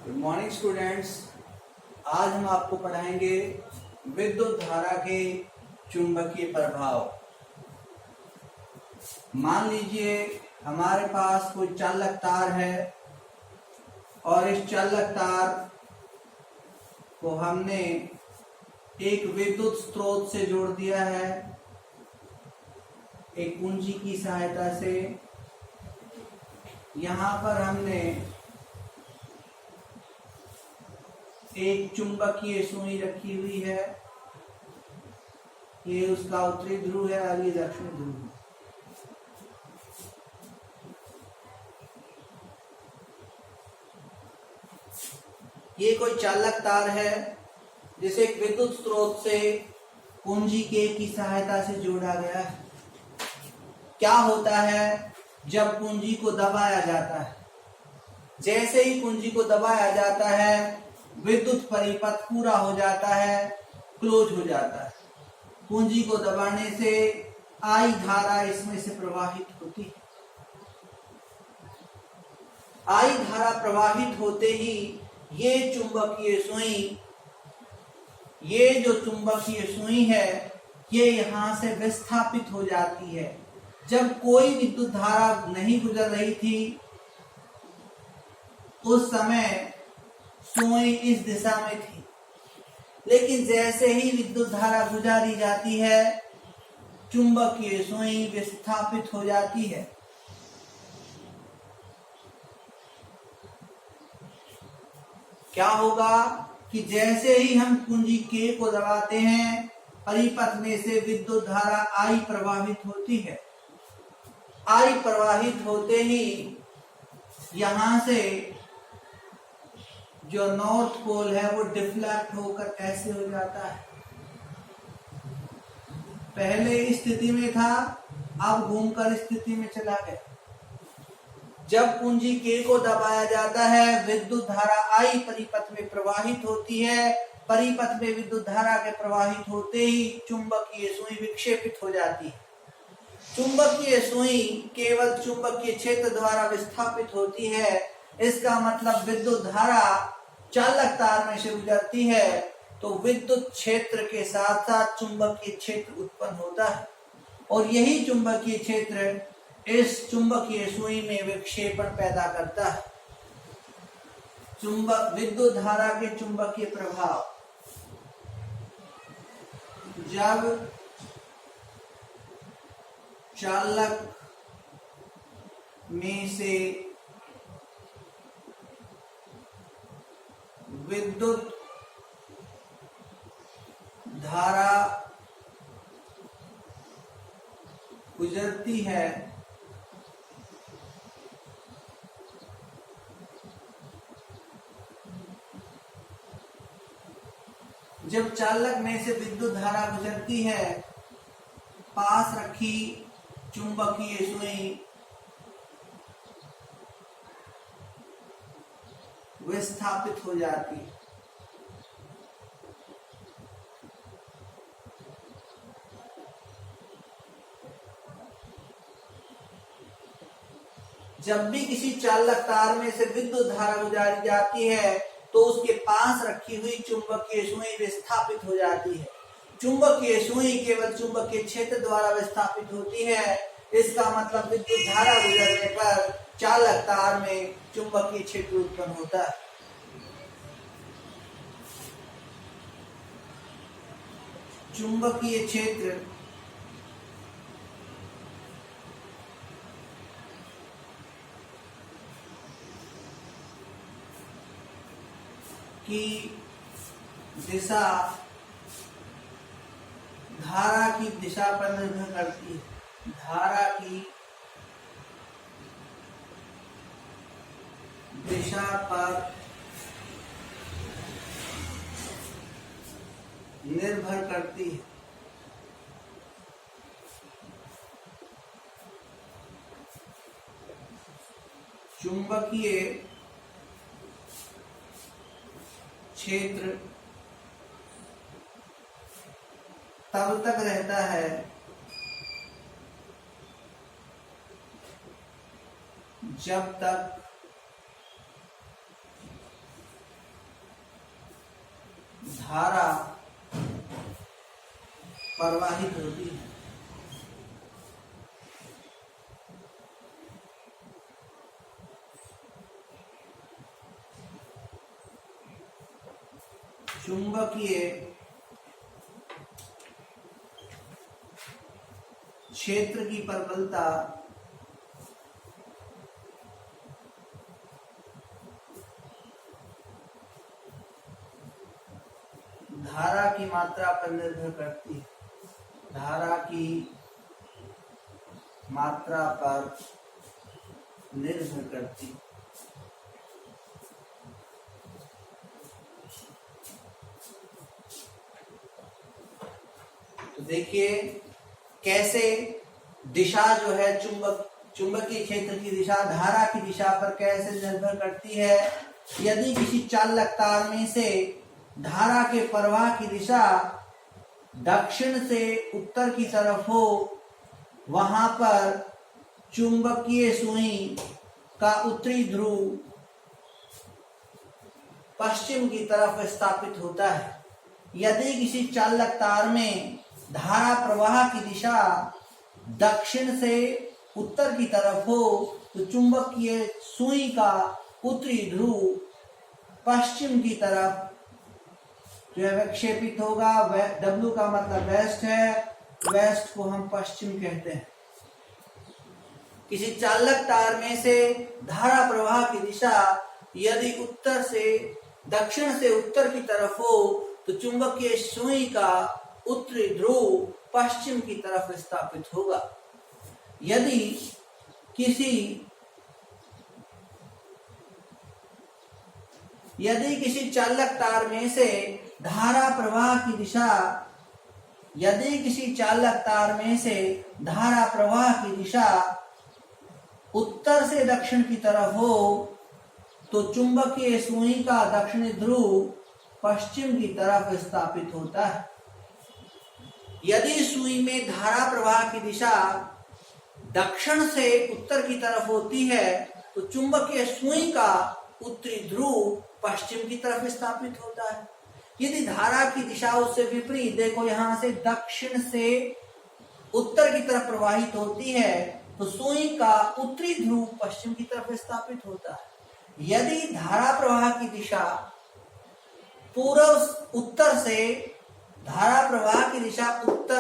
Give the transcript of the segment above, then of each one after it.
Good morning students. आज हम आपको पढ़ाएंगे विद्युत धारा के चुंबकीय प्रभाव। मान लीजिए हमारे पास कोई चालक तार है और इस चालक तार को हमने एक विद्युत स्रोत से जोड़ दिया है, एक कुंजी की सहायता से। यहाँ पर हमने एक चुंबकीय सुई रखी हुई है, ये उसका उत्तरी ध्रुव है और ये दक्षिणी ध्रुव है। ये कोई चालक तार है जिसे एक विद्युत स्रोत से कुंजी के की सहायता से जोड़ा गया है। क्या होता है जब कुंजी को दबाया जाता है? जैसे ही कुंजी को दबाया जाता है विद्युत परिपथ पूरा हो जाता है, क्लोज हो जाता है। कुंजी को दबाने से आई धारा इसमें से प्रवाहित होती है। आई धारा प्रवाहित होते ही ये जो चुंबकीय सुई है ये यहां से विस्थापित हो जाती है। जब कोई विद्युत धारा नहीं गुजर रही थी उस समय सुई इस दिशा में थी, लेकिन जैसे ही विद्युत धारा गुजारी जाती है चुंबकीय सुई विस्थापित हो जाती है। क्या होगा कि जैसे ही हम कुंजी के को दबाते हैं परिपथ में से विद्युत धारा आई प्रवाहित होती है। आई प्रवाहित होते ही यहां से जो नॉर्थ पोल है वो डिफ्लेक्ट होकर ऐसे हो जाता है। पहले इस स्थिति में था, अब घूमकर स्थिति में चला गया। जब कुंजी के को दबाया जाता है विद्युत धारा आई परिपथ में प्रवाहित होती है। परिपथ में विद्युत धारा के प्रवाहित होते ही चुंबकीय सुई विक्षेपित हो जाती है। चुंबकीय सुई केवल चुंबकीय क्षेत्र द्वारा विस्थापित होती है। इसका मतलब विद्युत धारा चालक तार में से गुजरती है तो विद्युत क्षेत्र के साथ साथ चुंबकीय क्षेत्र उत्पन्न होता है और यही चुंबकीय क्षेत्र इस चुंबकीय सुई में विक्षेपण पैदा करता है। विद्युत धारा के चुंबकीय प्रभाव। जब चालक में से विद्युत धारा गुजरती है जब चालक में से विद्युत धारा गुजरती है पास रखी चुंबकीय सुई विस्थापित हो जाती है। जब भी किसी चालक तार में से विद्युत धारा गुजारी जाती है तो उसके पास रखी हुई चुंबकीय सुई विस्थापित हो जाती है। चुंबकीय सुई केवल चुंबकीय क्षेत्र द्वारा विस्थापित होती है। इसका मतलब विद्युत धारा गुजरने पर चालक तार में चुंबकीय क्षेत्र उत्पन्न होता है। चुंबकीय क्षेत्र की दिशा धारा की दिशा पर निर्भर करती है। धारा की दिशा पर निर्भर करती है। चुंबकीय क्षेत्र तब तक रहता है जब तक धारा प्रवाहित होती है। चुंबकीय क्षेत्र की प्रबलता धारा की मात्रा पर निर्भर करती है। धारा की मात्रा पर निर्भर करती है। तो देखिए कैसे दिशा जो है चुंबकीय क्षेत्र की दिशा धारा की दिशा पर कैसे निर्भर करती है। यदि किसी चालक तार में से धारा के प्रवाह की दिशा दक्षिण से उत्तर की तरफ हो, वहां पर चुंबकीय सुई का उत्तरी ध्रुव पश्चिम की तरफ स्थापित होता है। यदि किसी चालक तार में धारा प्रवाह की दिशा दक्षिण से उत्तर की तरफ हो, तो चुंबकीय सुई का उत्तरी ध्रुव पश्चिम की तरफ जो है विक्षेपित होगा। डब्ल्यू का मतलब वेस्ट है, वेस्ट को हम पश्चिम कहते हैं। किसी चालक तार में से धारा प्रवाह की दिशा यदि उत्तर से दक्षिण से उत्तर की तरफ हो, तो चुंबकीय सुई का उत्तरी ध्रुव पश्चिम की तरफ स्थापित होगा। यदि किसी चालक तार में से धारा प्रवाह की दिशा उत्तर से दक्षिण की तरफ हो, तो चुंबकीय सुई का दक्षिणी ध्रुव पश्चिम की तरफ स्थापित होता है। यदि सुई में धारा प्रवाह की दिशा दक्षिण से उत्तर की तरफ होती है, तो चुंबकीय सुई का उत्तरी ध्रुव पश्चिम की तरफ स्थापित होता है। यदि धारा की दिशा उससे विपरीत, देखो यहां से दक्षिण से उत्तर की तरफ प्रवाहित होती है, तो सुई का उत्तरी ध्रुव पश्चिम की तरफ स्थापित होता है। यदि धारा प्रवाह की दिशा उत्तर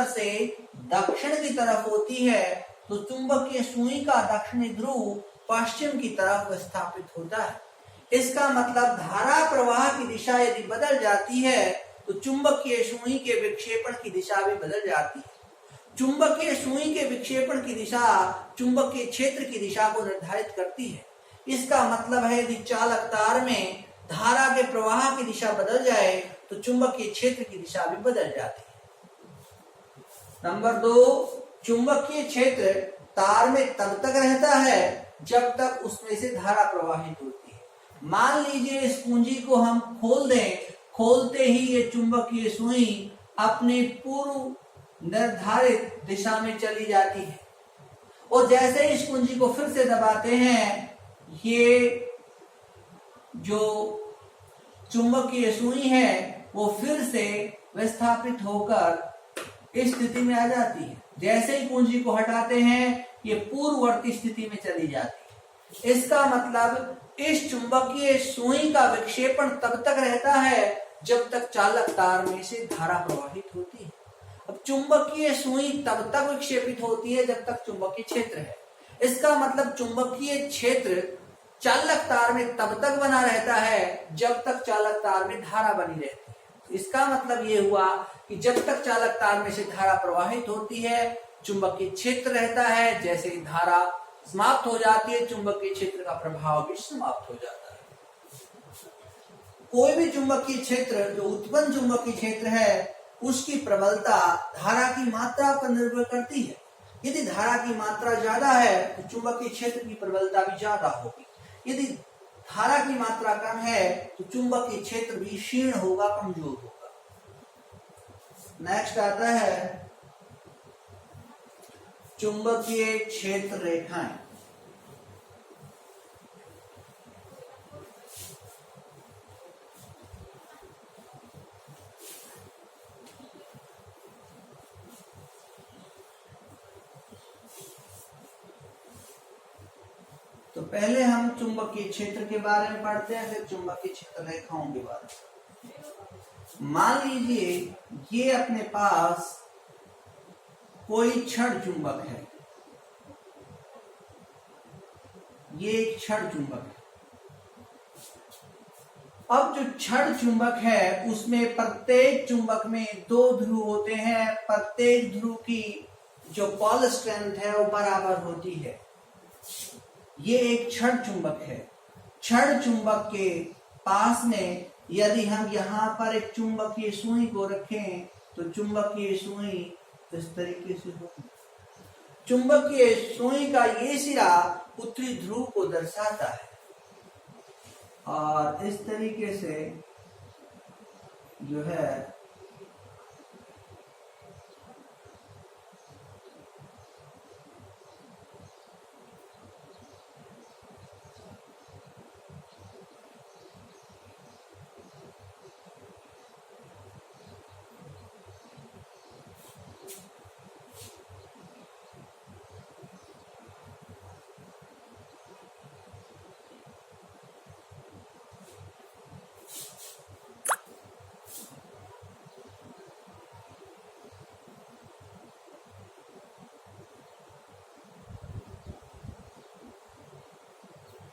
से दक्षिण की तरफ होती है, तो चुंबकीय सुई का दक्षिणी ध्रुव पश्चिम की तरफ स्थापित होता है। इसका मतलब धारा प्रवाह की दिशा यदि बदल जाती है, तो चुंबकीय सुई के विक्षेपण की दिशा भी बदल जाती है। चुंबकीय सुई के विक्षेपण की दिशा चुंबकीय क्षेत्र की दिशा को निर्धारित करती है। इसका मतलब है यदि चालक तार में धारा के प्रवाह की दिशा बदल जाए, तो चुंबकीय क्षेत्र की दिशा भी बदल जाती है। नंबर 2, चुंबकीय क्षेत्र तार में तब तक रहता है जब तक उसमें से धारा प्रवाहित होती है। मान लीजिए इस कुंजी को हम खोल दें, खोलते ही ये चुंबकीय सुई अपने पूर्व निर्धारित दिशा में चली जाती है, और जैसे इस कुंजी को फिर से दबाते हैं, ये जो चुंबकीय सुई है वो फिर से विस्थापित होकर इस स्थिति में आ जाती है। जैसे ही कुंजी को हटाते हैं, ये पूर्ववर्ती स्थिति में चली जाती है। इसका मतलब इस चुंबकीय सुई का विक्षेपण तब तक रहता है जब तक चालक तार में से धारा प्रवाहित होती है। अब चुंबकीय सुई तब तक विक्षेपित होती है जब तक चुंबकीय क्षेत्र है। इसका मतलब चुंबकीय क्षेत्र चालक तार में तब तक बना रहता है जब तक चालक तार में धारा बनी रहती है। इसका मतलब ये हुआ कि जब तक चालक तार में से धारा प्रवाहित होती है, चुंबकीय क्षेत्र रहता है। जैसे ही धारा समाप्त हो जाती है, चुंबकीय क्षेत्र का प्रभाव भी समाप्त हो जाता है। कोई भी चुंबकीय क्षेत्र जो उत्पन्न चुंबकीय क्षेत्र है, उसकी प्रबलता धारा की मात्रा पर निर्भर करती है। यदि धारा की मात्रा ज्यादा है, तो चुंबकीय क्षेत्र की प्रबलता भी ज्यादा होगी। यदि धारा की मात्रा कम है, तो चुंबकीय क्षेत्र भी क्षीण होगा, कमजोर होगा। नेक्स्ट आता है चुंबकीय क्षेत्र रेखाएं। तो पहले हम चुंबकीय क्षेत्र के बारे में पढ़ते हैं, फिर चुंबकीय क्षेत्र रेखाओं के बारे में। मान लीजिए ये अपने पास कोई क्षण चुंबक है, ये एक क्षण चुंबक है। अब जो क्षण चुंबक है उसमें प्रत्येक चुंबक में 2 ध्रुव होते हैं, प्रत्येक ध्रुव की जो पोल स्ट्रेंथ है वो बराबर होती है। ये एक क्षण चुंबक है। क्षण चुंबक के पास में यदि हम यहाँ पर एक चुंबकीय सुई को रखें तो चुंबकीय सुई इस तरीके से होगी। चुंबकीय सुई का ये सिरा उत्तरी ध्रुव को दर्शाता है और इस तरीके से जो है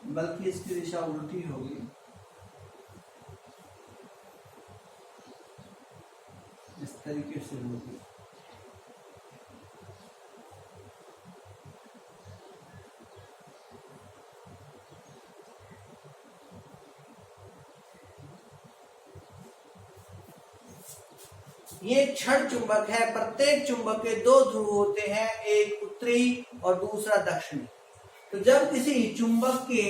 बल्कि इसकी दिशा उल्टी होगी। इस तरीके से होगी। ये क्षण चुंबक है। प्रत्येक चुंबक के 2 ध्रुव होते हैं, एक उत्तरी और दूसरा दक्षिणी। तो जब किसी चुंबक के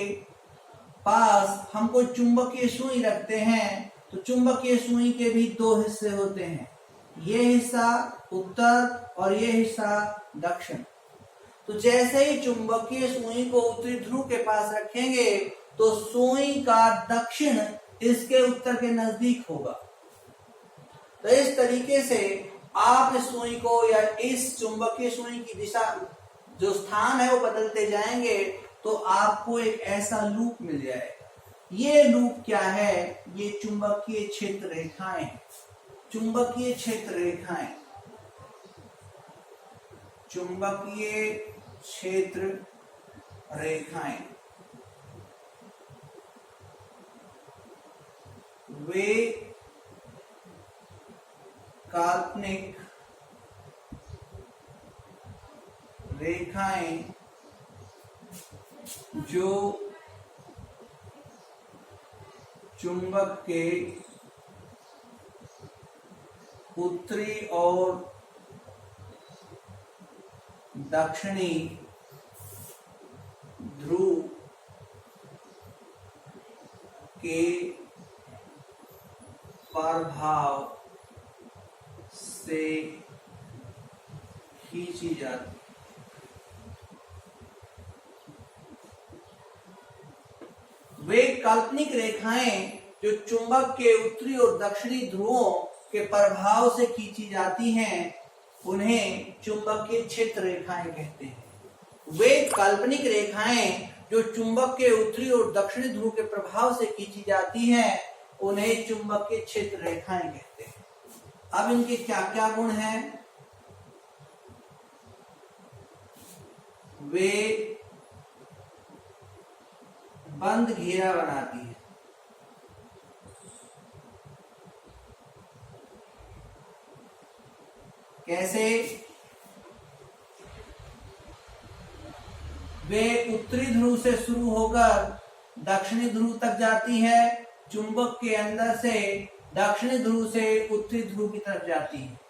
पास हम कोई चुंबकीय सुई रखते हैं तो चुंबकीय सुई के भी 2 हिस्से होते हैं, ये हिस्सा उत्तर और ये हिस्सा दक्षिण। तो जैसे ही चुंबकीय सुई को उत्तरी ध्रुव के पास रखेंगे तो सुई का दक्षिण इसके उत्तर के नजदीक होगा। तो इस तरीके से आप इस सुई को या इस चुंबकीय सुई की दिशा जो स्थान है वो बदलते जाएंगे तो आपको एक ऐसा लूप मिल जाएगा। ये लूप क्या है? ये चुंबकीय क्षेत्र रेखाएं। चुंबकीय क्षेत्र रेखाएं, चुंबकीय क्षेत्र रेखाएं वे काल्पनिक रेखाएं जो चुंबक के उत्तरी और दक्षिणी ध्रुव के प्रभाव से खींची जाती। वे काल्पनिक रेखाएं जो चुंबक के उत्तरी और दक्षिणी ध्रुवों के प्रभाव से खींची जाती हैं उन्हें चुंबकीय क्षेत्र रेखाएं कहते हैं। वे काल्पनिक रेखाएं जो चुंबक के उत्तरी और दक्षिणी ध्रुव के प्रभाव से खींची जाती हैं उन्हें चुंबकीय क्षेत्र रेखाएं कहते हैं। अब इनके क्या क्या गुण हैं? वे बंद घेरा बनाती है। कैसे? वे उत्तरी ध्रुव से शुरू होकर दक्षिणी ध्रुव तक जाती है, चुंबक के अंदर से दक्षिणी ध्रुव से उत्तरी ध्रुव की तरफ जाती है।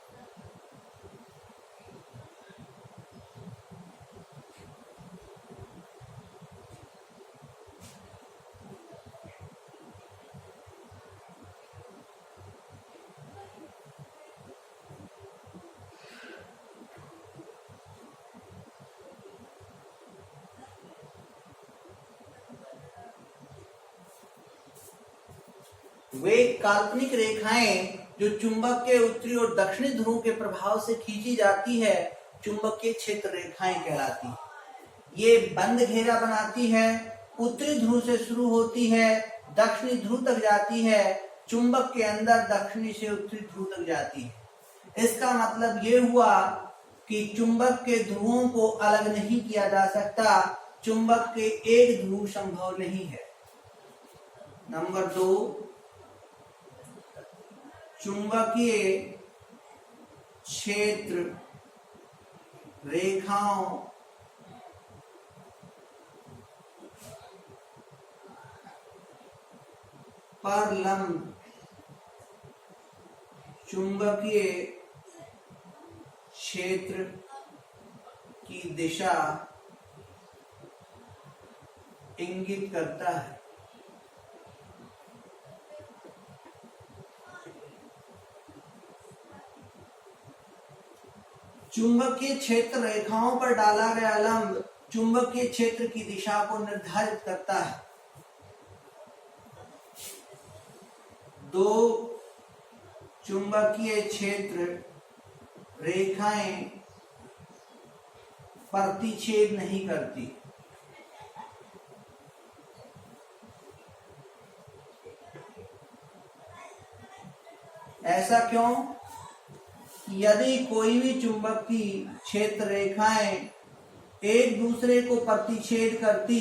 वे काल्पनिक रेखाएं जो चुंबक के उत्तरी और दक्षिणी ध्रुव के प्रभाव से खींची जाती है चुंबकीय क्षेत्र रेखाएं कहलाती है। ये बंद घेरा बनाती है उत्तरी ध्रुव से शुरू होती है, दक्षिणी ध्रुव तक जाती है, चुंबक के अंदर दक्षिणी से उत्तरी ध्रुव तक जाती है। इसका मतलब ये हुआ कि चुंबक के ध्रुवों को अलग नहीं किया जा सकता, चुंबक के एक ध्रुव संभव नहीं है। नंबर 2, चुंबकीय क्षेत्र रेखाओं पर लंब चुंबकीय क्षेत्र की दिशा इंगित करता है। चुंबकीय क्षेत्र रेखाओं पर डाला गया लंब चुंबकीय क्षेत्र की दिशा को निर्धारित करता है। 2 चुंबकीय क्षेत्र रेखाएं प्रतिच्छेद नहीं करती। ऐसा क्यों? यदि कोई भी चुंबकीय क्षेत्र रेखाएं एक दूसरे को प्रतिच्छेद करती,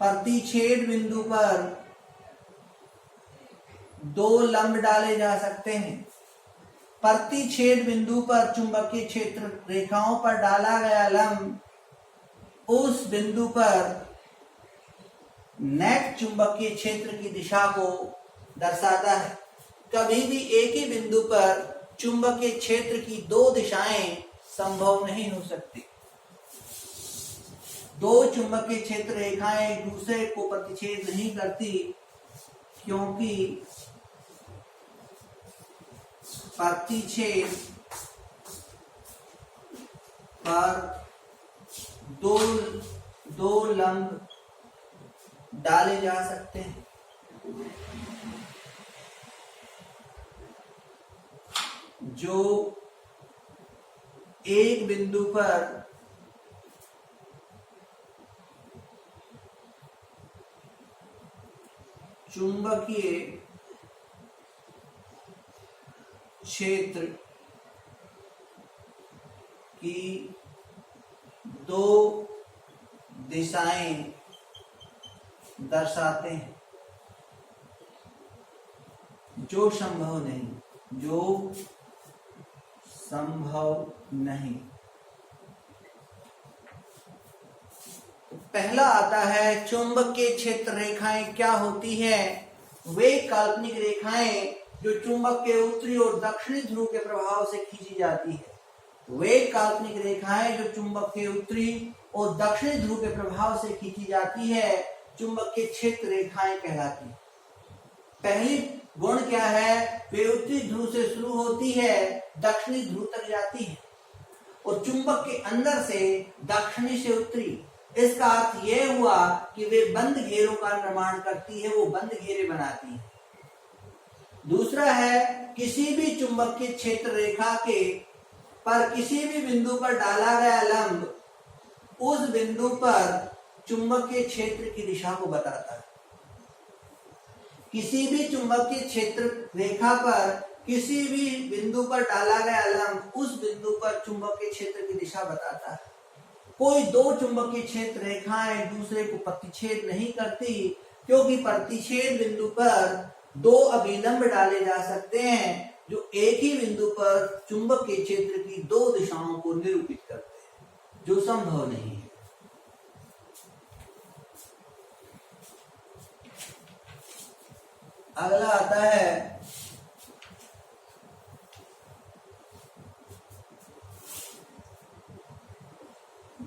प्रतिच्छेद बिंदु पर 2 लंब डाले जा सकते हैं। प्रतिच्छेद बिंदु पर चुंबकीय क्षेत्र रेखाओं पर डाला गया लंब उस बिंदु पर नेट चुंबकीय क्षेत्र की दिशा को दर्शाता है। कभी भी एक ही बिंदु पर चुंबकीय क्षेत्र की 2 दिशाएं संभव नहीं हो सकती। 2 चुंबकीय क्षेत्र रेखाएं एक दूसरे को प्रतिच्छेद नहीं करती, क्योंकि प्रतिच्छेद पर दो लंब डाले जा सकते हैं। जो एक बिंदु पर चुंबकीय क्षेत्र की 2 दिशाएं दर्शाते हैं, जो संभव नहीं। तो पहला आता है चुंबकीय क्षेत्र रेखाएं क्या होती है। वे काल्पनिक रेखाएं जो चुंबक के उत्तरी और दक्षिणी ध्रुव के प्रभाव से खींची जाती है। वे काल्पनिक रेखाएं जो चुंबक के उत्तरी और दक्षिणी ध्रुव के प्रभाव से खींची जाती है, चुंबकीय क्षेत्र रेखाएं कहलाती है। पहली गुण क्या है? वे उत्तरी ध्रुव से शुरू होती है, दक्षिणी ध्रुव तक जाती है और चुंबक के अंदर से दक्षिणी से उत्तरी। इसका अर्थ यह हुआ कि वे बंद घेरों का निर्माण करती है, वो बंद घेरे बनाती है। दूसरा है, किसी भी चुंबकीय क्षेत्र रेखा के पर किसी भी बिंदु पर डाला गया लंब उस बिंदु पर चुंबकीय क्षेत्र की दिशा को बताता है। किसी भी चुंबकीय क्षेत्र रेखा पर किसी भी बिंदु पर डाला गया लंब उस बिंदु पर चुंबकीय क्षेत्र की दिशा बताता है। कोई 2 चुंबकीय क्षेत्र रेखाएं एक दूसरे को प्रतिच्छेद नहीं करती, क्योंकि प्रतिच्छेद बिंदु पर 2 अभिलंब डाले जा सकते हैं जो एक ही बिंदु पर चुंबकीय क्षेत्र की 2 दिशाओं को निरूपित करते हैं, जो संभव नहीं है। अगला आता है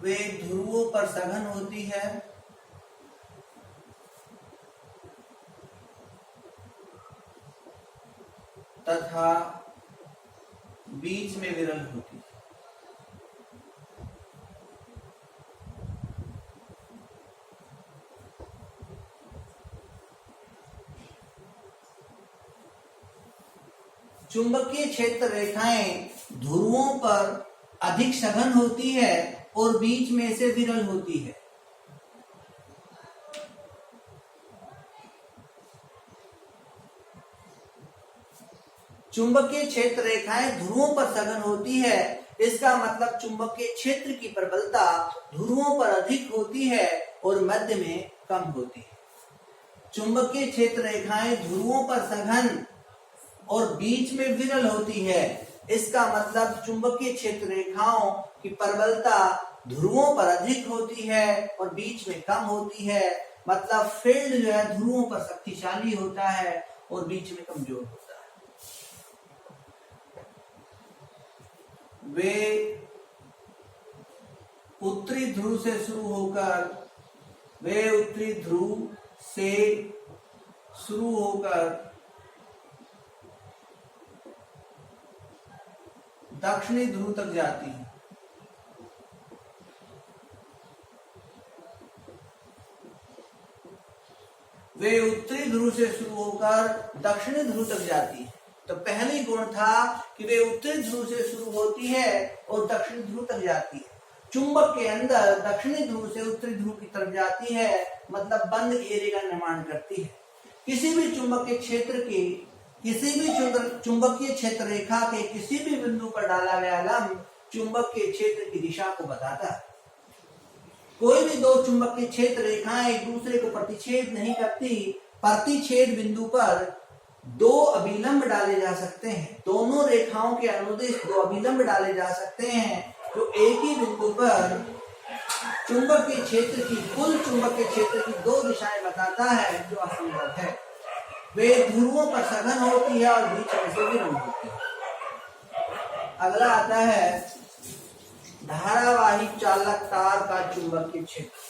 वे ध्रुवों पर सघन होती है तथा बीच में विरल होती है। चुंबकीय क्षेत्र रेखाएं ध्रुवों पर अधिक सघन होती है और बीच में से विरल होती है। चुंबकीय क्षेत्र रेखाएं ध्रुवों पर सघन होती है, इसका मतलब चुंबकीय क्षेत्र की प्रबलता ध्रुवों पर अधिक होती है और मध्य में कम होती है। चुंबकीय क्षेत्र रेखाएं ध्रुवों पर सघन और बीच में विरल होती है, इसका मतलब चुंबकीय क्षेत्र रेखाओं की प्रबलता ध्रुवों पर अधिक होती है और बीच में कम होती है। मतलब फील्ड जो है ध्रुवों पर शक्तिशाली होता है और बीच में कमजोर होता है। वे उत्तरी ध्रुव से शुरू होकर दक्षिणी ध्रुव तक जाती है। वे उत्तरी ध्रुव से शुरू होकर दक्षिणी ध्रुव तक जाती है। तो पहली गुण था कि वे उत्तरी ध्रुव से शुरू होती है और दक्षिणी ध्रुव तक जाती है। चुंबक के अंदर दक्षिणी ध्रुव से उत्तरी ध्रुव की तरफ जाती है, मतलब बंद घेरे का निर्माण करती है। किसी भी चुंबकीय क्षेत्र रेखा के किसी भी बिंदु पर डाला गया लंब चुंबकीय क्षेत्र की दिशा को बताता है। कोई भी दो चुंबकीय क्षेत्र रेखाएं एक दूसरे को प्रतिच्छेद नहीं करती। प्रतिच्छेद बिंदु पर दो अभिलंब डाले जा सकते हैं। दोनों रेखाओं के अनुदिश दो अभिलंब डाले जा सकते हैं जो एक ही बिंदु पर चुंबकीय क्षेत्र की कुल चुंबकीय क्षेत्र की दो दिशाएं बताता है, जो असंभव है। वे ध्रुवों पर सघन होती है और बीच में से विरल होती है। अगला आता है धारावाही चालक तार का चुंबकीय क्षेत्र।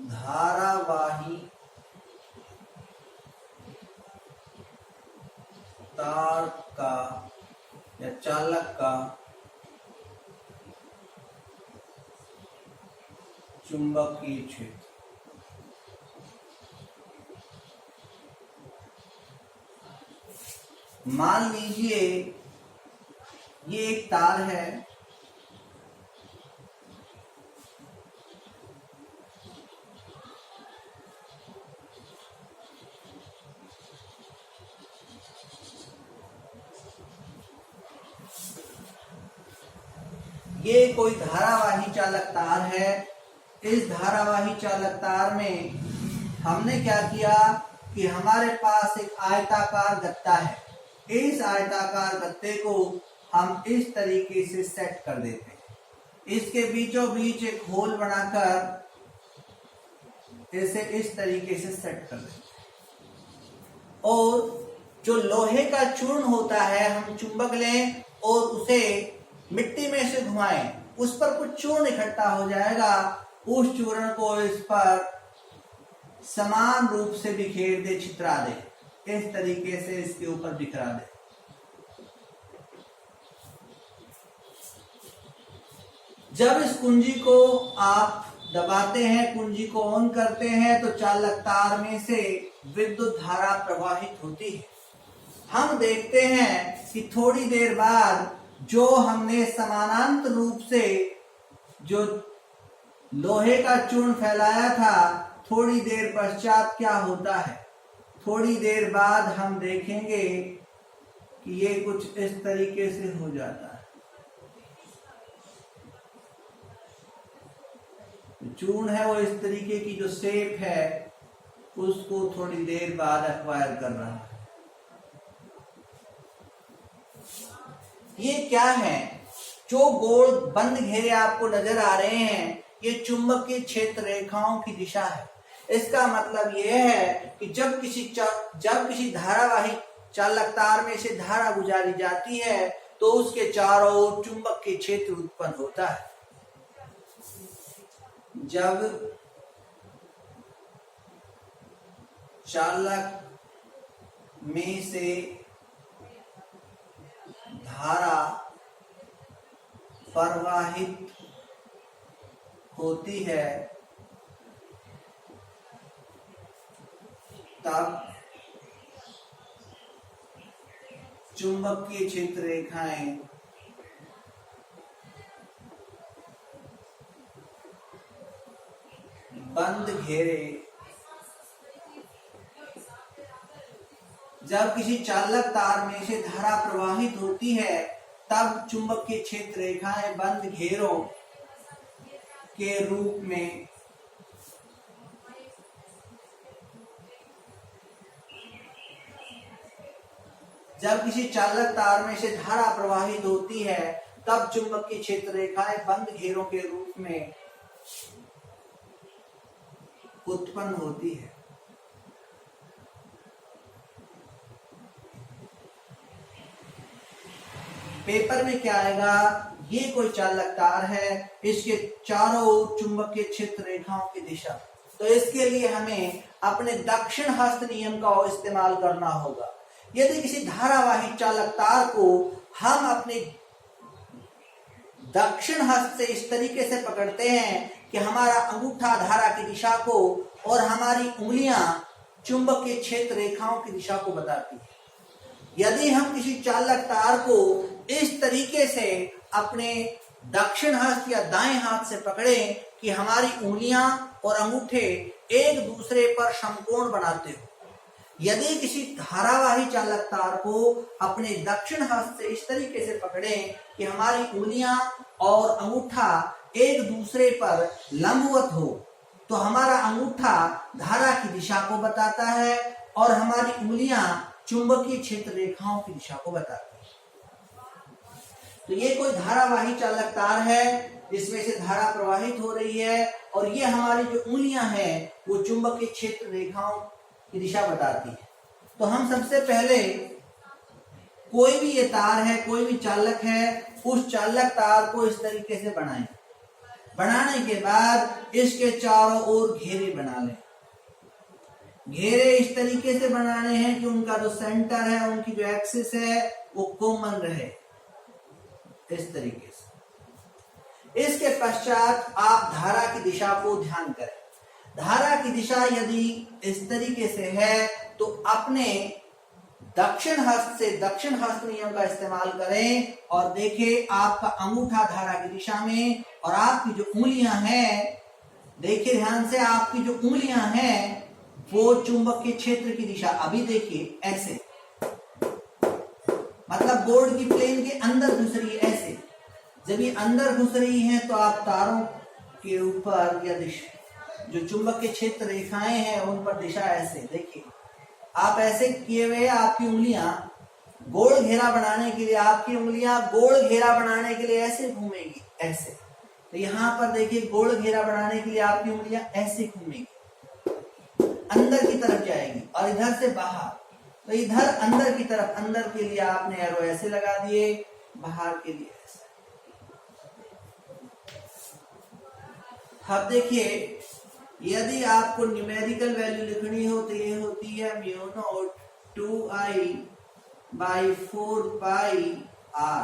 धारावाही तार का या चालक का चुंबकीय क्षेत्र। मान लीजिए ये एक तार है, ये कोई धारावाही चालक तार है। इस धारावाही चालक तार में हमने क्या किया कि हमारे पास एक आयताकार गत्ता है। इस आयताकार गत्ते को हम इस तरीके से सेट कर देते हैं। इसके बीचों बीच एक होल बनाकर इसे इस तरीके से सेट कर देते हैं। और जो लोहे का चूर्ण होता है, हम चुंबक लें और उसे मिट्टी में से घुमाएं, उस पर कुछ चूर्ण इकट्ठा हो जाएगा। उस चूर्ण को इस पर समान रूप से बिखेर दे, छितरा दे, इस तरीके से इसके ऊपर बिखरा दे। जब इस कुंजी को आप दबाते हैं, कुंजी को ऑन करते हैं, तो चालक तार में से विद्युत धारा प्रवाहित होती है। हम देखते हैं कि थोड़ी देर बाद जो हमने समानांतर रूप से जो लोहे का चूर्ण फैलाया था, थोड़ी देर पश्चात क्या होता है, थोड़ी देर बाद हम देखेंगे कि ये कुछ इस तरीके से हो जाता है। चूर्ण है वो इस तरीके की जो शेप है उसको थोड़ी देर बाद एक्वायर कर रहा है। ये क्या है? जो गोल बंद घेरे आपको नजर आ रहे हैं, ये चुंबकीय क्षेत्र रेखाओं की दिशा है। इसका मतलब यह है कि जब किसी धारावाही चालक तार में से धारा गुजारी जाती है तो उसके चारों ओर चुंबकीय क्षेत्र उत्पन्न होता है। जब चालक में से धारा प्रवाहित होती है तब चुंबकीय क्षेत्र रेखाएं बंद घेरे, जब किसी चालक तार में से धारा प्रवाहित होती है तब चुंबकीय क्षेत्र रेखाएं बंद घेरों के रूप में जब किसी चालक तार में से धारा प्रवाहित होती है तब चुंबकीय क्षेत्र रेखाएं बंद घेरों के रूप में उत्पन्न होती है। पेपर में क्या आएगा, ये कोई चालक तार है, इसके चारों ओर चुंबकीय क्षेत्र रेखाओं की दिशा, तो इसके लिए हमें अपने दक्षिण हस्त नियम का इस्तेमाल करना होगा। यदि किसी धारावाही चालक तार को हम अपने दक्षिण हस्त से इस तरीके से पकड़ते हैं कि हमारा अंगूठा धारा की दिशा को और हमारी उंगलियां चुंबकीय क्षेत्र रेखाओं की दिशा को बताती है। यदि हम किसी चालक तार को इस तरीके से अपने दक्षिण हस्त या दाएं हाथ से पकड़ें कि हमारी उंगलियां और अंगूठे एक दूसरे पर समकोण बनाते हो, यदि किसी धारावाही चालक तार को अपने दक्षिण हस्त से इस तरीके से पकड़ें कि हमारी उंगलियां और अंगूठा एक दूसरे पर लंबवत हो, तो हमारा अंगूठा धारा की दिशा को बताता है और हमारी उंगलियां चुंबकीय क्षेत्र रेखाओं की दिशा को बताती है। तो ये कोई धारावाही चालक तार है जिसमें से धारा प्रवाहित हो रही है और ये हमारी जो उंगलियां हैं वो चुंबकीय क्षेत्र रेखाओं की दिशा बताती है। तो हम सबसे पहले कोई भी ये तार है, कोई भी चालक है, उस चालक तार को इस तरीके से बनाएं। बनाने के बाद इसके चारों ओर घेरे बना लें। घेरे इस तरीके से बनाने हैं कि उनका जो सेंटर है, उनकी जो एक्सिस है वो कॉमन रहे, इस तरीके से। इसके पश्चात आप धारा की दिशा को ध्यान करें। धारा की दिशा यदि इस तरीके से है तो अपने दक्षिण हस्त से दक्षिण हस्त नियम का इस्तेमाल करें और देखें आपका अंगूठा धारा की दिशा में और आपकी जो उंगलियां हैं, देखिए ध्यान से, आपकी जो उंगलियां हैं वो चुंबकीय क्षेत्र की दिशा, अभी देखिए ऐसे, मतलब बोर्ड की प्लेन के अंदर घुस रही है ऐसे। जब ये अंदर घुस रही है तो आप तारों के ऊपर या दिशा जो चुंबकीय क्षेत्र रेखाएं हैं उन पर दिशा ऐसे, देखिए आप ऐसे किए हुए, आपकी उंगलियां गोल घेरा बनाने के लिए, आपकी उंगलियां गोल घेरा बनाने के लिए ऐसे घूमेगी, ऐसे। तो यहाँ पर देखिए गोल घेरा बनाने के लिए आपकी उंगलियां ऐसे घूमेगी, अंदर की तरफ जाएगी और इधर से बाहर। तो इधर अंदर की तरफ, अंदर के लिए आपने एरो ऐसे लगा दिए, बाहर के लिए ऐसे। अब देखिए यदि आपको न्यूमेरिकल वैल्यू लिखनी हो तो ये होती है mu naught 2i by 4 r।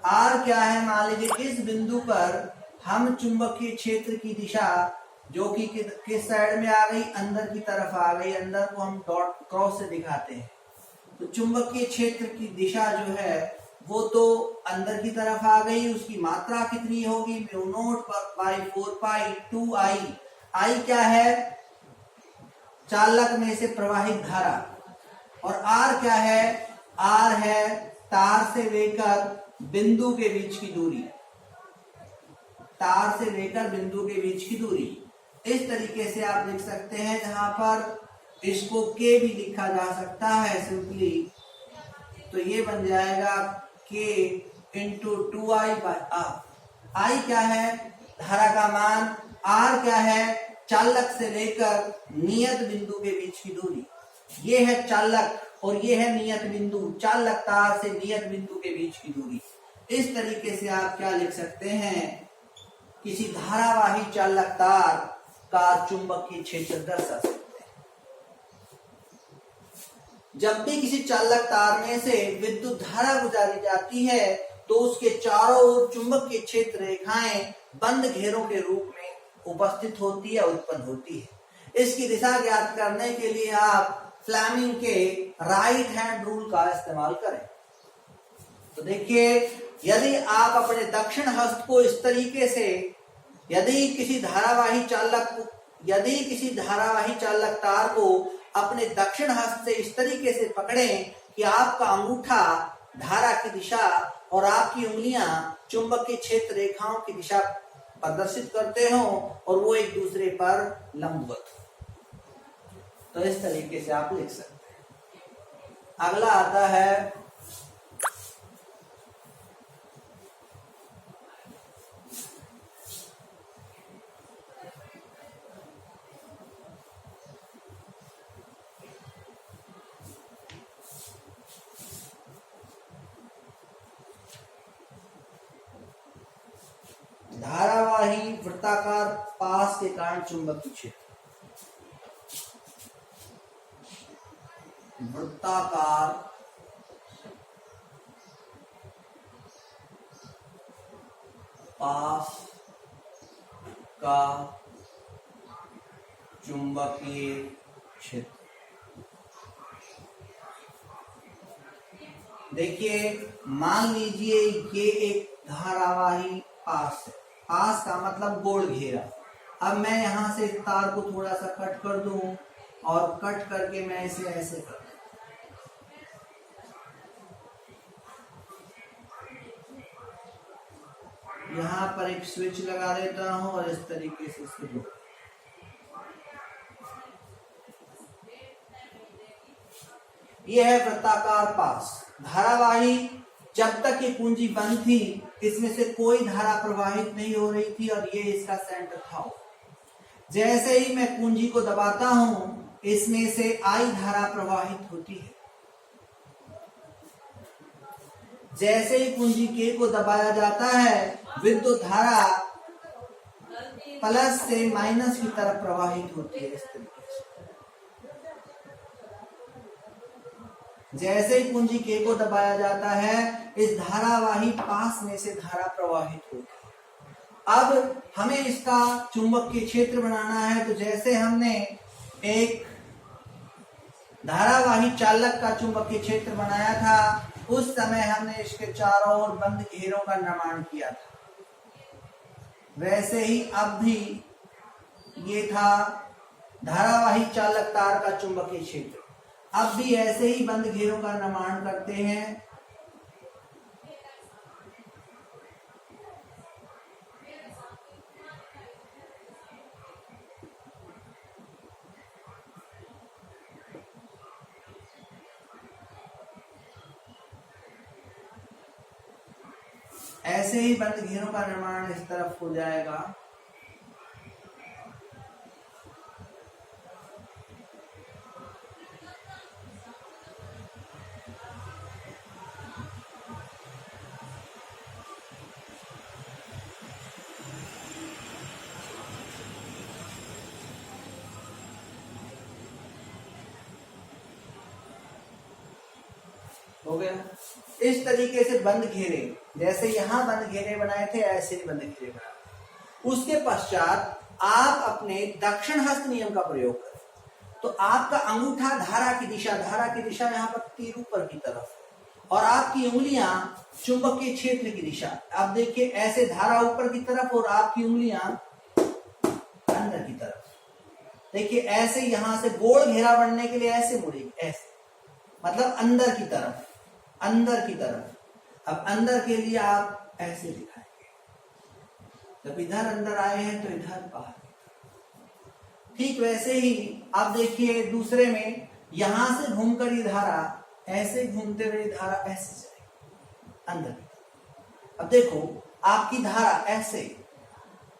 r क्या है, मान लीजिए इस बिंदु पर हम चुंबकीय क्षेत्र की दिशा जो कि किस साइड में आ गई, अंदर की तरफ आ गई, अंदर को हम डॉट क्रॉस से दिखाते हैं। तो चुंबकीय क्षेत्र की दिशा जो है वो तो अंदर की तरफ आ गई, उसकी मात्रा कितनी होगी, म्यू नॉट बाई 4 2i। आई क्या है, चालक में से प्रवाहित धारा, और आर क्या है, आर है तार से लेकर बिंदु के बीच की दूरी, तार से लेकर बिंदु के बीच की दूरी। इस तरीके से आप लिख सकते हैं, जहां पर इसको के भी लिखा जा सकता है सिंपली। तो ये बन जाएगा के इंटू 2i बाई आर। आई क्या है, धारा का मान, आर क्या है, चालक से लेकर नियत बिंदु के बीच की दूरी। ये है चालक और ये है नियत बिंदु, चालक तार से नियत बिंदु के बीच की दूरी। इस तरीके से आप क्या लिख सकते हैं, किसी धारावाही चालक तार का चुंबकीय क्षेत्र दर्शा सकते हैं। जब भी किसी चालक तार में से विद्युत धारा गुजारी जाती है तो उसके चारों ओर चुंबकीय क्षेत्र रेखाएं बंद घेरों के रूप में उपस्थित होती है, उत्पन्न होती है। इसकी दिशा ज्ञात करने के लिए आप फ्लेमिंग के राइट हैंड रूल का इस्तेमाल करें। तो देखिए, यदि आप अपने दक्षिण हस्त को इस तरीके से, यदि किसी धारावाही चालक तार को अपने दक्षिण हस्त से इस तरीके से पकड़ें कि आपका अंगूठा धारा की दिशा और आपकी उंगलियां चुंबकीय क्षेत्र रेखाओं की दिशा प्रदर्शित करते हो और वो एक दूसरे पर लंबवत हो, तो इस तरीके से आप लिख सकते हैं। अगला आता है धारावाही वृत्ताकार पास के कारण चुंबकीय क्षेत्र। वृत्ताकार पास का चुंबकीय क्षेत्र। देखिए, मान लीजिए ये एक धारावाही पास है। पास का मतलब गोल घेरा। अब मैं यहां से तार को थोड़ा सा कट कर दूं और कट करके मैं इसे ऐसे कर दूं। यहां पर एक स्विच लगा देता हूं और इस तरीके से इसको जोड़। यह है वृत्ताकार पास। धारावाही जब तक ये कुंजी बंद थी, इसमें से कोई धारा प्रवाहित नहीं हो रही थी और ये इसका सेंटर था। जैसे ही मैं कुंजी को दबाता हूं, इसमें से आई धारा प्रवाहित होती है। जैसे ही कुंजी के को दबाया जाता है, विद्युत धारा प्लस से माइनस की तरफ प्रवाहित होती है। इस तरीके से जैसे ही कुंजी के को दबाया जाता है, इस धारावाही पास में से धारा प्रवाहित होती है। अब हमें इसका चुंबकीय क्षेत्र बनाना है, तो जैसे हमने एक धारावाही चालक का चुंबकीय क्षेत्र बनाया था, उस समय हमने इसके चारों ओर बंद घेरों का निर्माण किया था। वैसे ही अब भी ये था धारावाही चालक तार का चुंबकीय क्षेत्र। अब भी ऐसे ही बंद घेरों का निर्माण करते हैं। ऐसे ही बंद घेरों का निर्माण इस तरफ हो जाएगा। हो गया। इस तरीके से बंद घेरे, जैसे यहां बंद घेरे बनाए थे, ऐसे ही बंद घेरे बनाए। उसके पश्चात आप अपने दक्षिण हस्त नियम का प्रयोग करें, तो आपका अंगूठा धारा की दिशा यहाँ पर तीर ऊपर की तरफ और आपकी उंगलियां चुंबकीय क्षेत्र की दिशा। आप देखिए, ऐसे धारा ऊपर की तरफ और आपकी उंगलियां अंदर की तरफ। देखिए, ऐसे यहां से गोल घेरा बनने के लिए ऐसे मुड़ेगी, ऐसे मतलब अंदर की तरफ, अंदर की तरफ। अब अंदर के लिए आप ऐसे दिखाएंगे, जब इधर अंदर आए हैं तो इधर बाहर। ठीक वैसे ही आप देखिए दूसरे में, यहां से घूमकर ये धारा ऐसे घूमते हुए धारा ऐसे जाएगी अंदर की तरफ। अब देखो, आपकी धारा ऐसे,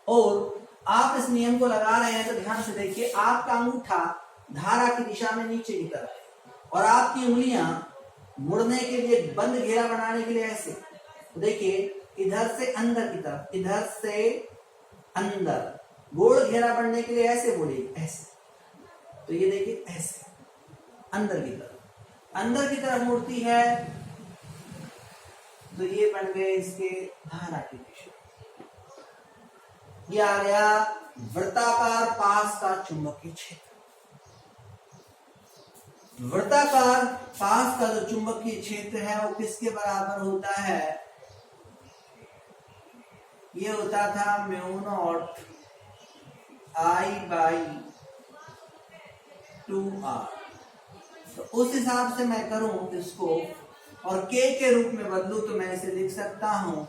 और आप इस नियम को लगा रहे हैं तो ध्यान से देखिए, आपका अंगूठा धारा की दिशा में नीचे की तरफ है और आपकी उंगलियां मुड़ने के लिए, बंद घेरा बनाने के लिए ऐसे। तो देखिए, इधर से अंदर की तरफ, इधर से अंदर, गोल घेरा बनने के लिए ऐसे मुड़ेगी, ऐसे। तो ये देखिए, ऐसे अंदर की तरफ, अंदर की तरफ मुड़ती है, तो ये बन गए इसके धारा की दिशा। ये आ गया वृत्ताकार पास का चुंबकीय क्षेत्र। वृत्ताकार पास का जो चुंबकीय क्षेत्र है वो किसके बराबर होता है? ये होता था म्यू नॉट I/2R। तो उस हिसाब से मैं करूं इसको और K के रूप में बदलूं तो मैं इसे लिख सकता हूं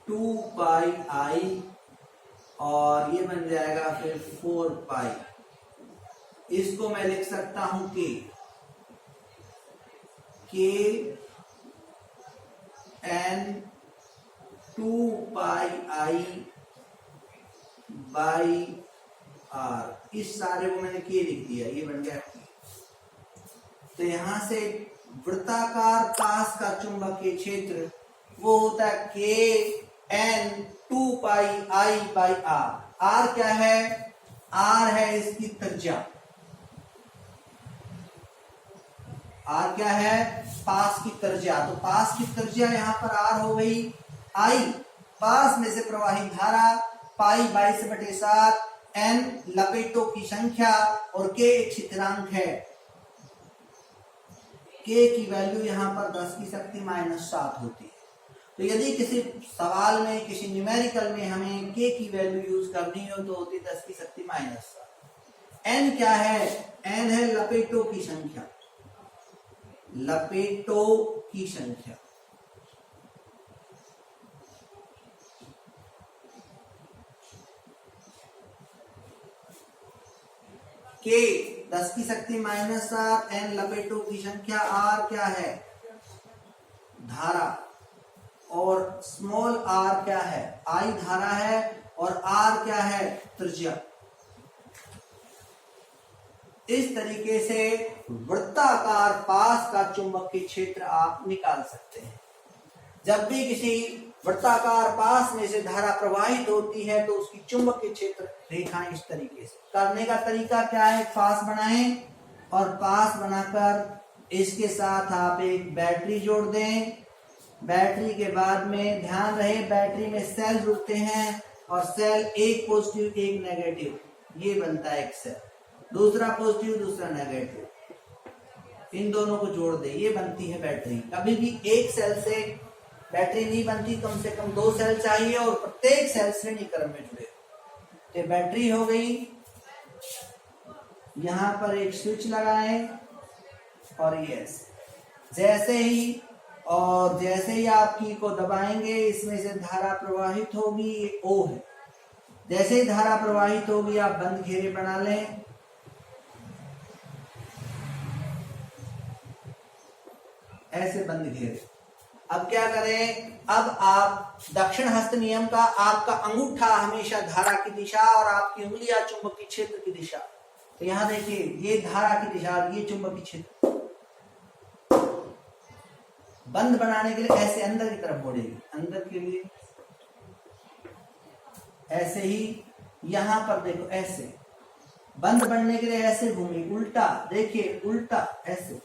N2πI और ये बन जाएगा फिर 4π। इसको मैं लिख सकता हूं K N2πI/R। इस सारे को मैंने K लिख दिया, ये बन गया K। तो यहां से वृत्ताकार पास का चुंबकीय क्षेत्र वो होता है K N2πI/R। R क्या है? R है इसकी त्रिज्या। R क्या है? पास की त्रिज्या। तो पास की त्रिज्या यहां पर R हो गई। I पास में से प्रवाहित धारा, पाई 22/7, N लपेटों की संख्या और K एक स्थिरांक है। K की वैल्यू यहां पर 10⁻⁻7 होती है। तो यदि किसी सवाल में, किसी न्यूमेरिकल में हमें K की वैल्यू यूज करनी हो तो होती 10⁻⁻7। N क्या है? N है लपेटों की संख्या। लपेटों की संख्या। K 10⁻⁻7, N लपेटों की संख्या, R क्या है? धारा। और स्मॉल r क्या है? I धारा है और R क्या है? त्रिज्या। इस तरीके से वृत्ताकार पास का चुंबकीय क्षेत्र आप निकाल सकते हैं। जब भी किसी वृत्ताकार पास में से धारा प्रवाहित होती है तो उसकी चुंबकीय क्षेत्र रेखाएं इस तरीके से। करने का तरीका क्या है? पास बनाएं और पास बनाकर इसके साथ आप एक बैटरी जोड़ दें। बैटरी के बाद में ध्यान रहे बैटरी में सेल जुड़ते हैं और सेल एक पॉजिटिव एक नेगेटिव, ये बनता है एक सेल। दूसरा पॉजिटिव दूसरा नेगेटिव, इन दोनों को जोड़ दे, ये बनती है बैटरी। कभी भी एक सेल से बैटरी नहीं बनती, कम से कम 2 सेल चाहिए और प्रत्येक सेल श्रेणी क्रम में जुड़े। तो बैटरी हो गई। यहां पर एक स्विच लगाएं और ये जैसे ही आप की को दबाएंगे इसमें से धारा प्रवाहित होगी। ये O है। जैसे ही धारा प्रवाहित होगी आप बंद घेरे बना लें। ऐसे बंद घेरे। अब क्या करें? अब आप दक्षिण हस्त नियम का, आपका अंगूठा हमेशा धारा की दिशा और आपकी उंगलियां चुंबकीय क्षेत्र की दिशा। तो यहां देखिए, ये धारा की दिशा और ये चुंबकीय क्षेत्र। बंद बनाने के लिए ऐसे अंदर की तरफ मोड़ेगी, अंदर के लिए ऐसे ही। यहां पर देखो ऐसे बंद बनने के लिए ऐसे घूमेगी, उल्टा देखिए, उल्टा ऐसे,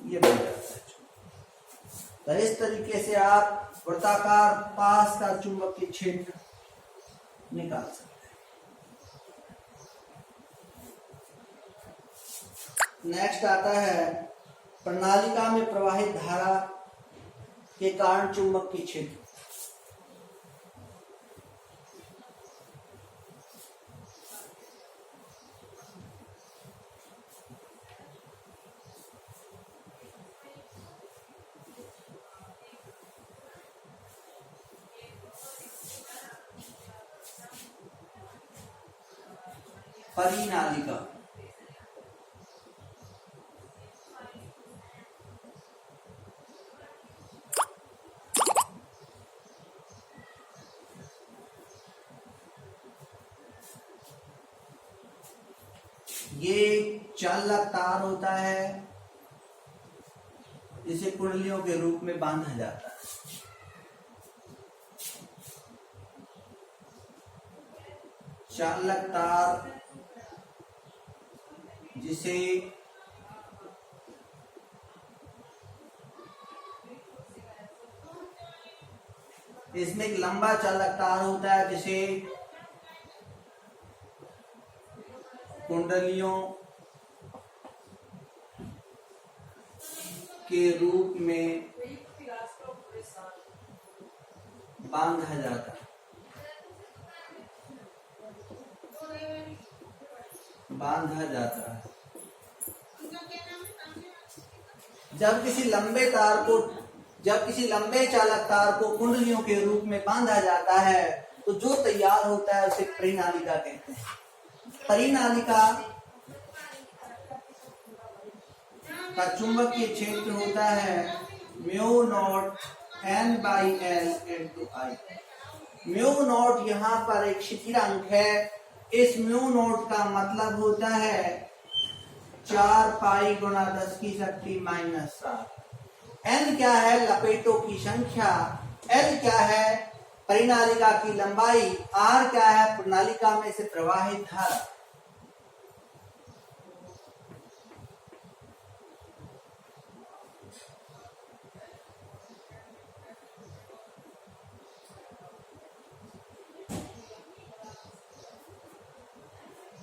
ये बन जाता है। तो इस तरीके से आप वृत्ताकार पास का चुंबकीय क्षेत्र निकाल सकते हैं। नेक्स्ट आता है प्रणालिका में प्रवाहित धारा के कारण चुंबकीय क्षेत्र। परिनालिका। ये चालक तार होता है, इसे कुंडलियों के रूप में बांधा जाता है। चालक तार जिसे इसमें एक लंबा चालक तार होता है जिसे कुंडलियों के रूप में बांधा जाता है। जब किसी लंबे चालक तार को कुंडलियों के रूप में बांधा जाता है तो जो तैयार होता है उसे परिनालिका कहते हैं। परिनालिका का चुंबकीय क्षेत्र होता है mu naught N/L × I। Mu naught यहाँ पर एक स्थिरांक है। इस म्यू नॉट का मतलब होता है 4 पाई गुणा 10⁻⁻⁷। N क्या है? लपेटों की संख्या। L क्या है? परिनालिका की लंबाई। R क्या है? प्रणालिका में से प्रवाहित धारा।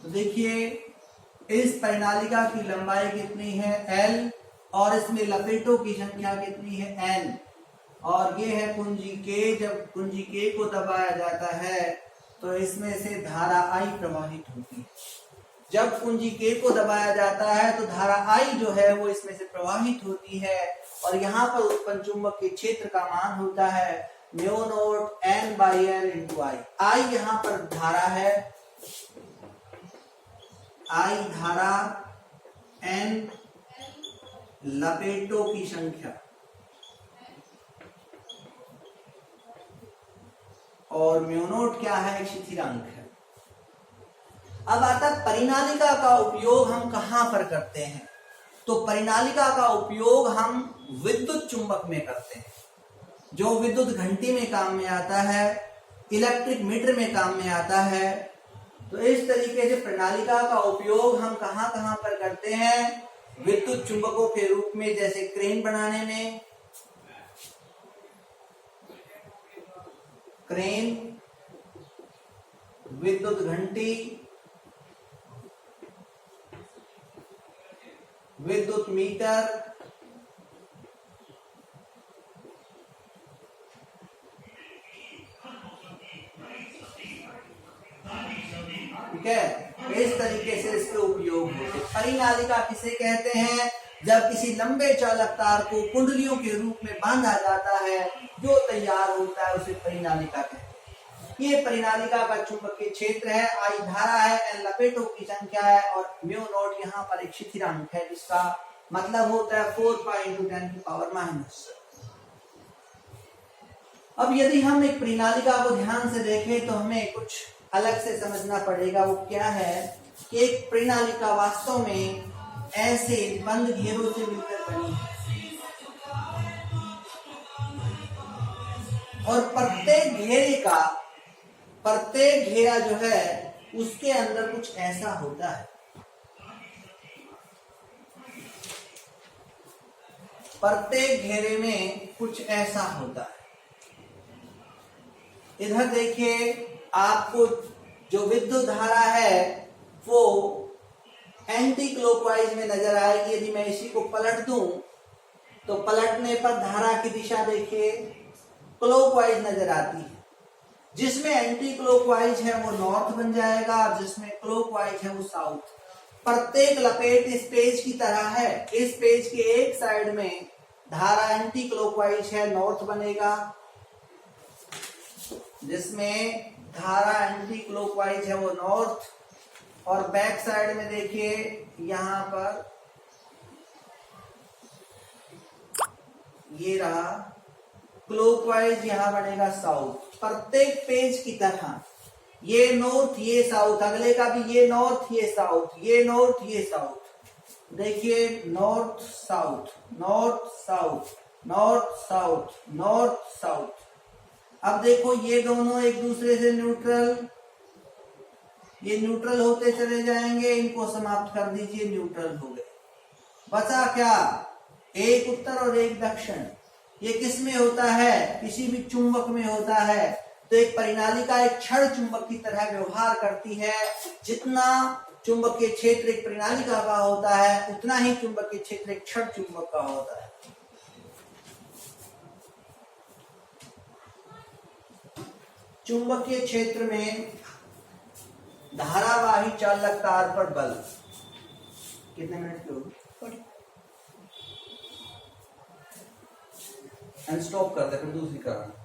तो देखिए इस परिनालिका की लंबाई कितनी है? L, और इसमें लपेटों की संख्या कितनी है? N, और ये है कुंजी K। जब कुंजी K को दबाया जाता है तो इसमें से धारा I प्रवाहित होती है। जब कुंजी K को दबाया जाता है तो धारा I जो है वो इसमें से प्रवाहित होती है, और यहाँ पर उत्पन्न चुंबक के क्षेत्र का मान होता है mu naught N/L × I। I यहाँ पर धारा है, I धारा, N लपेटों की संख्या, और म्यू नॉट क्या है? एक स्थिरांक है। अब आता परिनालिका का उपयोग हम कहां पर करते हैं? तो परिनालिका का उपयोग हम विद्युत चुंबक में करते हैं, जो विद्युत घंटी में काम में आता है, इलेक्ट्रिक मीटर में काम में आता है। तो इस तरीके से प्रणालिका का उपयोग हम कहां कहां पर करते हैं? विद्युत चुंबकों के रूप में, जैसे क्रेन बनाने में, क्रेन, विद्युत घंटी, विद्युत मीटर, ठीक है। इस तरीके से इसके उपयोग होते। परिनालिका किसे कहते हैं? जब किसी लंबे चालक तार को कुंडलियों के रूप में बांधा जाता है, जो तैयार होता है उसे परिनालिका कहते हैं। ये परिनालिका का चुंबकीय क्षेत्र है, I धारा है, N लपेटों की संख्या है, और म्यू नॉट यहाँ पर एक स्थिरांक है जिसका मतलब होता है 4 पाई × 10⁻⁻⁻। अब यदि हम एक परिनालिका को ध्यान से देखें तो हमें कुछ अलग से समझना पड़ेगा। वो क्या है कि एक परिनालिका वास्तव में ऐसे बंद घेरों से मिलकर बनी है, और प्रत्येक घेरा जो है उसके अंदर कुछ ऐसा होता है। प्रत्येक घेरे में कुछ ऐसा होता है। इधर देखिए, आपको जो विद्युत धारा है वो एंटी क्लॉकवाइज में नजर आएगी। यदि मैं इसी को पलट दूं तो पलटने पर धारा की दिशा देखिए क्लॉकवाइज नजर आती है। जिसमें एंटी क्लॉकवाइज है वो नॉर्थ बन जाएगा, और जिसमें क्लॉकवाइज है वो साउथ। प्रत्येक लपेट इस पेज की तरह है। इस पेज के एक साइड में धारा एंटी क्लॉकवाइज है, नॉर्थ बनेगा। जिसमें धारा एंटी क्लॉकवाइज है वो नॉर्थ, और बैक साइड में देखिए यहां पर ये रहा क्लॉकवाइज, यहां बनेगा साउथ। प्रत्येक पेज की तरह ये नॉर्थ, ये साउथ, अगले का भी ये नॉर्थ, ये साउथ, ये नॉर्थ, ये साउथ। देखिए north south, north south, north south, north south. अब देखो ये दोनों एक दूसरे से न्यूट्रल, ये न्यूट्रल होते चले जाएंगे, इनको समाप्त कर दीजिए, न्यूट्रल हो गए। बचा क्या? एक उत्तर और एक दक्षिण। ये किस में होता है? किसी भी चुंबक में होता है। तो एक परिनालिका एक क्षण चुंबक की तरह व्यवहार करती है। जितना चुंबकीय क्षेत्र एक परिनालिका का होता है, उतना ही चुंबकीय क्षेत्र एक क्षण चुंबक का होता है। चुंबकीय क्षेत्र में धारावाही चालक तार पर बल कितने मिनट की होगी? स्टॉप कर दे, फिर दूसरी करना।